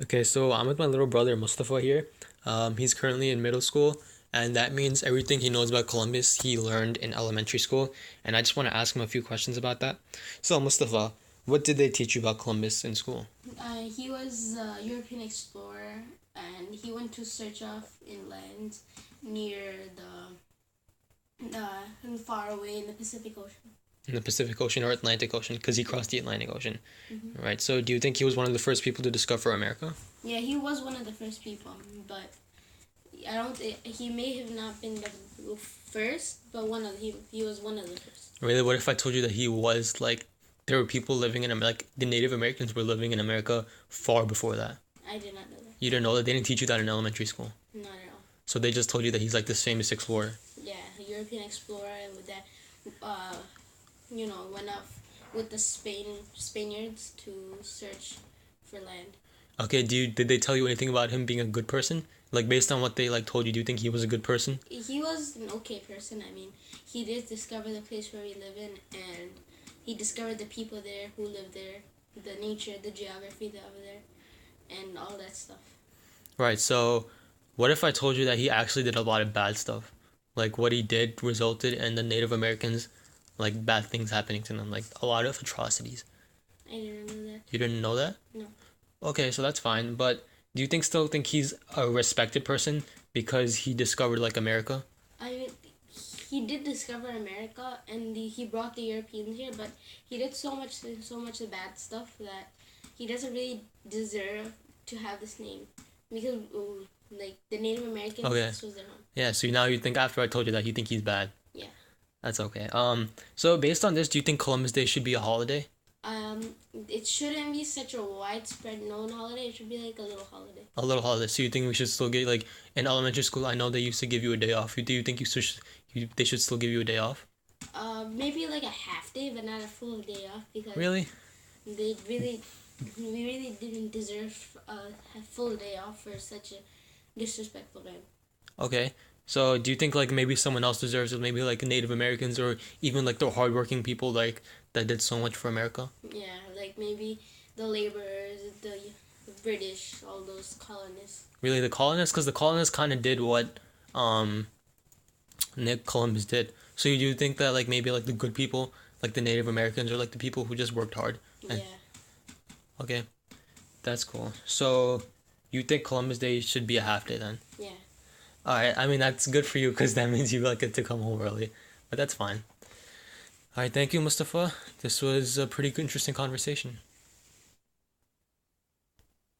Okay, so I'm with my little brother Mustafa here. He's currently in middle school, and that means everything he knows about Columbus he learned in elementary school. And I just want to ask him a few questions about that. So, Mustafa, what did they teach you about Columbus in school? He was a European explorer, and he went to search off inland near far away in the Pacific Ocean. In the Pacific Ocean or Atlantic Ocean? Because he crossed the Atlantic Ocean, Hmm. right? So, do you think he was one of the first people to discover America? Yeah, he was one of the first people, but I don't. He may have not been the first, but he was one of the first. Really, what if I told you that he was like there were people living in America, like the Native Americans were living in America far before that? I did not know that. You didn't know that? They didn't teach you that in elementary school. Not at all. So they just told you that he's like this famous explorer. Yeah, a European explorer, and with that, uh, went off with the Spaniards to search for land. Okay, did they tell you anything about him being a good person? Like based on what they like told you, do you think he was a good person? He was an okay person. I mean, he did discover the place where we live in, and he discovered the people there who live there, the nature, the geography that over there, and all that stuff. Right, so what if I told you that he actually did a lot of bad stuff? Like what he did resulted in the Native Americans like bad things happening to them, like a lot of atrocities. I didn't know that. You didn't know that? No. Okay, so that's fine, but do you still think he's a respected person because he discovered like America? I mean, he did discover America, and he brought the Europeans here, but he did so much of bad stuff that he doesn't really deserve to have this name because like the Native Americans, Okay. this was their home. Yeah, so now you think after I told you that you think he's bad. Yeah. That's okay. So based on this, do you think Columbus Day should be a holiday? It shouldn't be such a widespread known holiday. It should be like a little holiday. A little holiday. So you think we should still get like in elementary school? I know they used to give you a day off. Do you think they should still give you a day off? Maybe like a half day, but not a full day off because Really? they really, we really didn't deserve a full day off for such a disrespectful man. Okay. So do you think like maybe someone else deserves it? Maybe like Native Americans or even like the hardworking people like that did so much for America? Yeah, like maybe the laborers, the British, all those colonists. Really, the colonists? Because the colonists kind of did what um Nick Columbus did. So you do think that like maybe like the good people, like the Native Americans, or like the people who just worked hard? And Yeah, okay, that's cool. So you think Columbus Day should be a half day then? yeah. All right. I mean that's good for you because that means you like get to come home early, but that's fine. All right. Thank you, Mustafa. This was a pretty interesting conversation.